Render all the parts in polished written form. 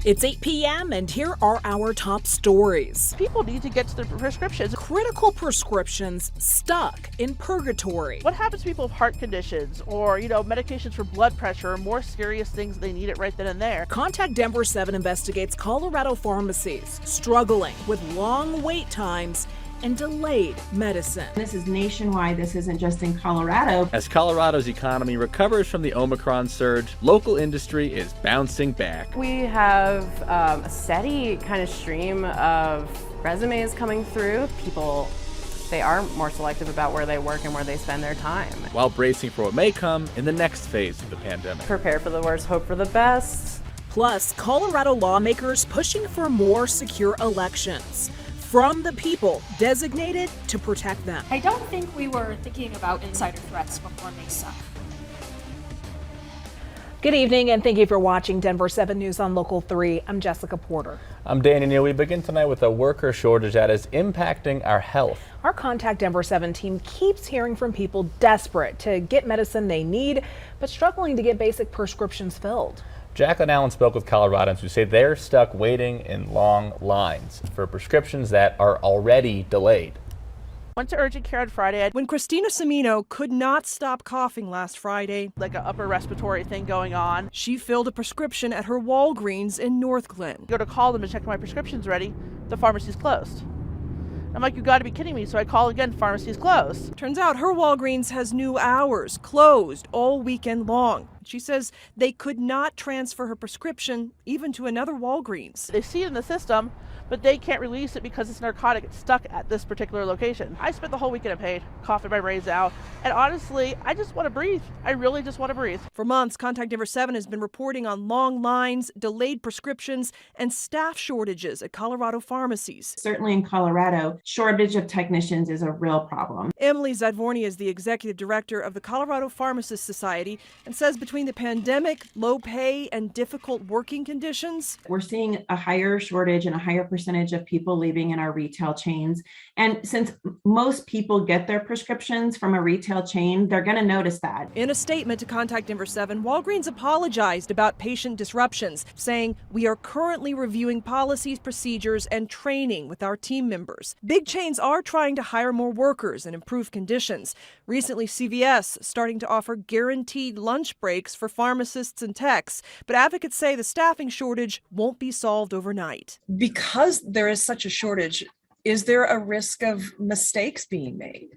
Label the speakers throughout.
Speaker 1: It's 8 p.m. and here are our top stories.
Speaker 2: People need to get to their prescriptions.
Speaker 1: Critical prescriptions stuck in purgatory.
Speaker 2: What happens to people with heart conditions or, medications for blood pressure or more serious things, they need it right then and there?
Speaker 1: Contact Denver 7 investigates Colorado pharmacies struggling with long wait times and delayed medicine.
Speaker 3: This is nationwide. This isn't just in Colorado.
Speaker 4: As Colorado's economy recovers from the Omicron surge, local industry is bouncing back.
Speaker 5: We have a steady kind of stream of resumes coming through. People, they are more selective about where they work and where they spend their time.
Speaker 4: While bracing for what may come in the next phase of the pandemic.
Speaker 5: Prepare for the worst, hope for the best.
Speaker 1: Plus, Colorado lawmakers pushing for more secure elections. From the people designated to protect them.
Speaker 6: I don't think we were thinking about insider threats before Mesa.
Speaker 1: Good evening and thank you for watching Denver 7 News on Local 3. I'm Jessica Porter.
Speaker 4: I'm Danny Neal. We begin tonight with a worker shortage that is impacting our health.
Speaker 1: Our Contact Denver 7 team keeps hearing from people desperate to get medicine they need, but struggling to get basic prescriptions filled.
Speaker 4: Jacqueline Allen spoke with Coloradans who say they're stuck waiting in long lines for prescriptions that are already delayed.
Speaker 2: Went to urgent care on Friday.
Speaker 7: When Christina Semino could not stop coughing last Friday,
Speaker 2: Like an upper respiratory thing going on.
Speaker 7: she filled a prescription at her Walgreens in North Glen.
Speaker 2: Go to call them to check if my prescription's ready. The pharmacy's closed. I'm like, you gotta be kidding me. So I call again, pharmacy's closed.
Speaker 7: Turns out her Walgreens has new hours, closed all weekend long. She says they could not transfer her prescription even to another Walgreens.
Speaker 2: They see it in the system, but they can't release it because it's narcotic. It's stuck at this particular location. I spent the whole weekend in pain, coughing my brains out. And honestly, I just want to breathe. I really just want to breathe.
Speaker 7: For months, Contact Denver 7 has been reporting on long lines, delayed prescriptions, and staff shortages at Colorado pharmacies.
Speaker 3: Certainly in Colorado, shortage of technicians is a real problem.
Speaker 7: Emily Zadvorny is the executive director of the Colorado Pharmacists Society and says between the pandemic, low pay, and difficult working conditions,
Speaker 3: We're seeing a higher shortage and a higher percentage of people leaving in our retail chains. And since most people get their prescriptions from a retail chain, they're going to notice that.
Speaker 7: in a statement to Contact Denver 7, Walgreens apologized about patient disruptions, saying, "We are currently reviewing policies, procedures, and training with our team members." Big chains are trying to hire more workers and improve conditions. Recently, CVS starting to offer guaranteed lunch breaks for pharmacists and techs, but advocates say the staffing shortage won't be solved overnight.
Speaker 8: Because there is such a shortage, is there a risk of mistakes being made?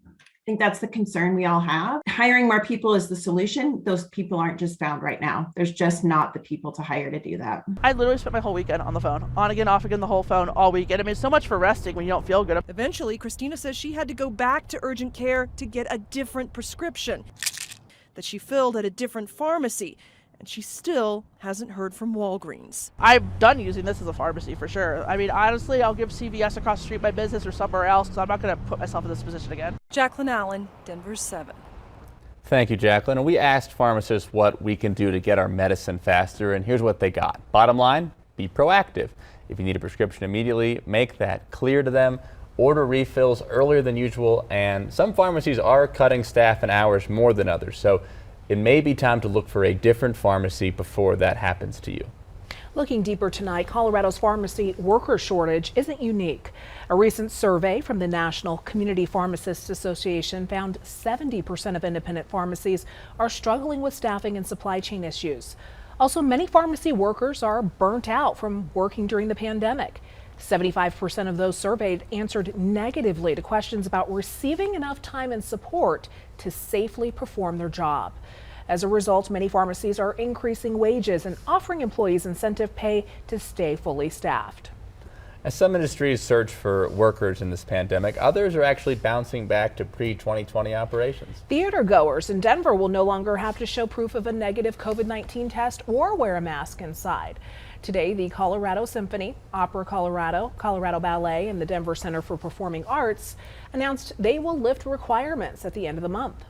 Speaker 3: I think that's the concern we all have. Hiring more people is the solution. Those people aren't just found right now. There's just not the people to hire to do that.
Speaker 2: I literally spent my whole weekend on the phone. On again, off again, the whole phone all weekend. I mean, it's so much for resting when you don't feel good.
Speaker 7: Eventually, Christina says she had to go back to urgent care to get a different prescription that she filled at a different pharmacy, and she still hasn't heard from Walgreens.
Speaker 2: I'm done using this as a pharmacy for sure. I mean, honestly, I'll give CVS across the street my business or somewhere else because I'm not going to put myself in this position again.
Speaker 7: Jacqueline Allen, Denver 7.
Speaker 4: Thank you, Jacqueline. And we asked pharmacists what we can do to get our medicine faster, and here's what they got. Bottom line, be proactive. If you need a prescription immediately, make that clear to them. Order refills earlier than usual, and some pharmacies are cutting staff and hours more than others, so it may be time to look for a different pharmacy before that happens to you.
Speaker 1: Looking deeper tonight, Colorado's pharmacy worker shortage isn't unique. A recent survey from the National Community Pharmacists Association found 70% of independent pharmacies are struggling with staffing and supply chain issues. Also, many pharmacy workers are burnt out from working during the pandemic. 75% of those surveyed answered negatively to questions about receiving enough time and support to safely perform their job. As a result, many pharmacies are increasing wages and offering employees incentive pay to stay fully staffed.
Speaker 4: As some industries search for workers in this pandemic, others are actually bouncing back to pre-2020 operations.
Speaker 1: Theater goers in Denver will no longer have to show proof of a negative COVID-19 test or wear a mask inside. Today, the Colorado Symphony, Opera Colorado, Colorado Ballet, and the Denver Center for Performing Arts announced they will lift requirements at the end of the month.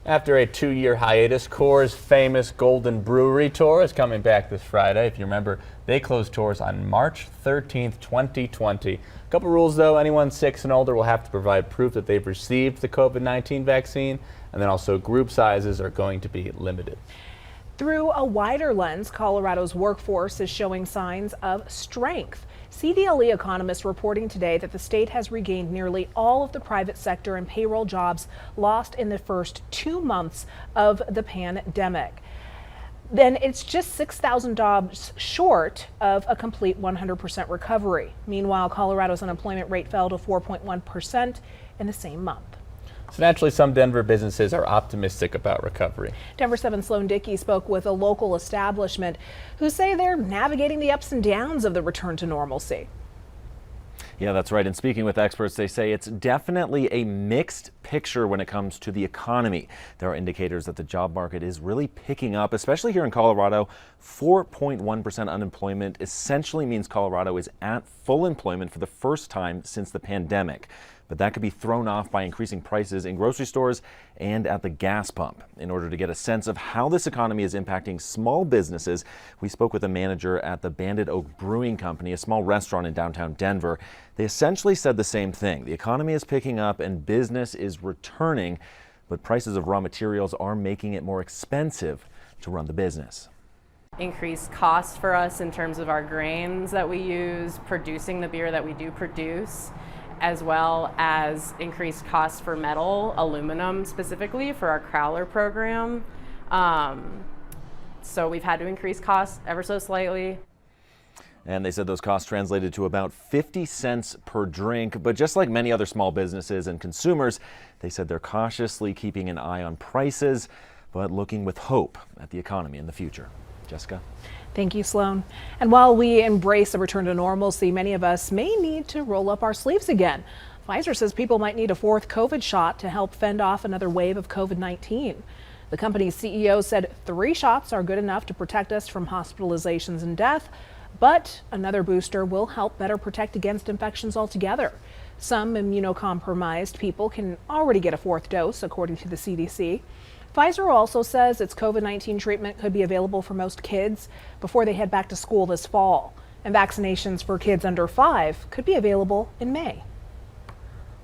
Speaker 4: After a 2-year hiatus, Coors' famous Golden Brewery Tour is coming back this Friday. If you remember, they closed tours on March 13th, 2020. A couple rules, though. Anyone 6 and older will have to provide proof that they've received the COVID-19 vaccine, and then also group sizes are going to be limited.
Speaker 1: Through a wider lens, Colorado's workforce is showing signs of strength. CDLE economists reporting today that the state has regained nearly all of the private sector and payroll jobs lost in the first 2 months of the pandemic. Then it's just 6,000 jobs short of a complete 100% recovery. Meanwhile, Colorado's unemployment rate fell to 4.1% in the same month.
Speaker 4: So naturally, some Denver businesses are optimistic about recovery.
Speaker 1: Denver 7 Sloan Dickey spoke with a local establishment who say they're navigating the ups and downs of the return to normalcy.
Speaker 9: Yeah, that's right. And speaking with experts, they say it's definitely a mixed picture when it comes to the economy. There are indicators that the job market is really picking up, especially here in Colorado. 4.1% unemployment essentially means Colorado is at full employment for the first time since the pandemic. But that could be thrown off by increasing prices in grocery stores and at the gas pump. In order to get a sense of how this economy is impacting small businesses, we spoke with a manager at the Banded Oak Brewing Company, a small restaurant in downtown Denver. They essentially said the same thing. The economy is picking up and business is returning, but prices of raw materials are making it more expensive to run the business.
Speaker 5: Increased costs for us in terms of our grains that we use, producing the beer that we do produce, as well as increased costs for metal, aluminum specifically for our Crowler program. So we've had to increase costs ever so slightly.
Speaker 9: And they said those costs translated to about 50 cents per drink. But just like many other small businesses and consumers, they said they're cautiously keeping an eye on prices, but looking with hope at the economy in the future. Jessica?
Speaker 1: Thank you, Sloan. And while we embrace a return to normalcy, many of us may need to roll up our sleeves again. Pfizer says people might need a fourth COVID shot to help fend off another wave of COVID-19. The company's CEO said 3 shots are good enough to protect us from hospitalizations and death, but another booster will help better protect against infections altogether. Some immunocompromised people can already get a 4th dose, according to the CDC. Pfizer also says its COVID-19 treatment could be available for most kids before they head back to school this fall. And vaccinations for kids under 5 could be available in May.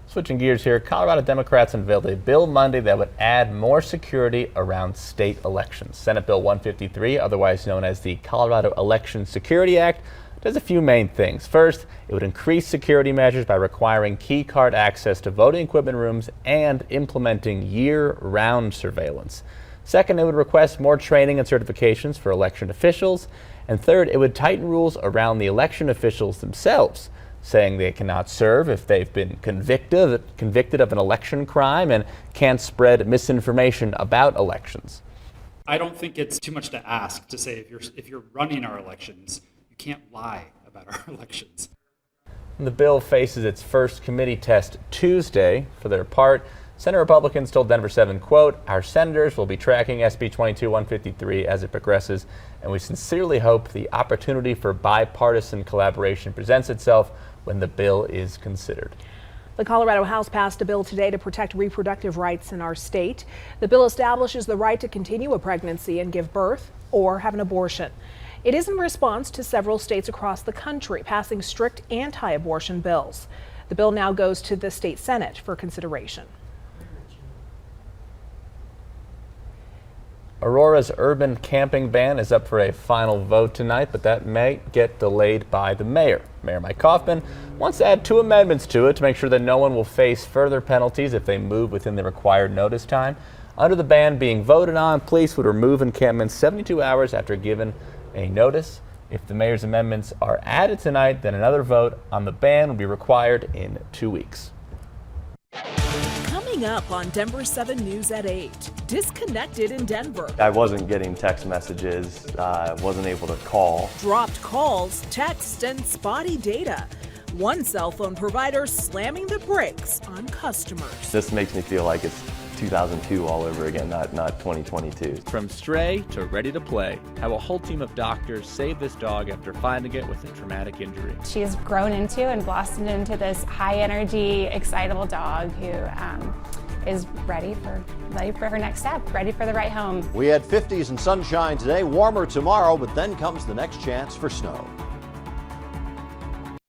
Speaker 4: Switching gears here, Colorado Democrats unveiled a bill Monday that would add more security around state elections. Senate Bill 153, otherwise known as the Colorado Election Security Act, does a few main things. First, it would increase security measures by requiring key card access to voting equipment rooms and implementing year-round surveillance. Second, it would request more training and certifications for election officials. And third, it would tighten rules around the election officials themselves, saying they cannot serve if they've been convicted of an election crime and can't spread misinformation about elections.
Speaker 10: I don't think it's too much to ask to say if you're running our elections, you can't lie about our elections.
Speaker 4: The bill faces its first committee test Tuesday. For their part, Senate Republicans told Denver 7, quote, "Our senators will be tracking SB 22-153 as it progresses, and we sincerely hope the opportunity for bipartisan collaboration presents itself when the bill is considered."
Speaker 1: The Colorado House passed a bill today to protect reproductive rights in our state. The bill establishes the right to continue a pregnancy and give birth or have an abortion. It is in response to several states across the country passing strict anti-abortion bills. The bill now goes to the state Senate for consideration.
Speaker 4: Aurora's urban camping ban is up for a final vote tonight, but that may get delayed by the mayor. Mayor Mike Kaufman wants to add 2 amendments to it to make sure that no one will face further penalties if they move within the required notice time. Under the ban being voted on, police would remove encampments 72 hours after given a notice. If the mayor's amendments are added tonight, then another vote on the ban will be required in 2 weeks.
Speaker 7: Coming up on Denver 7 News at 8, disconnected in Denver.
Speaker 11: I wasn't getting text messages, wasn't able to call.
Speaker 7: Dropped calls, text, and spotty data. One cell phone provider slamming the brakes on customers.
Speaker 11: This makes me feel like it's 2002 all over again, not 2022.
Speaker 12: From stray to ready to play, how a whole team of doctors saved this dog after finding it with a traumatic injury.
Speaker 13: She's grown into and blossomed into this high energy, excitable dog who is ready for her next step, ready for the right home.
Speaker 14: We had 50s and sunshine today, warmer tomorrow, but then comes the next chance for snow.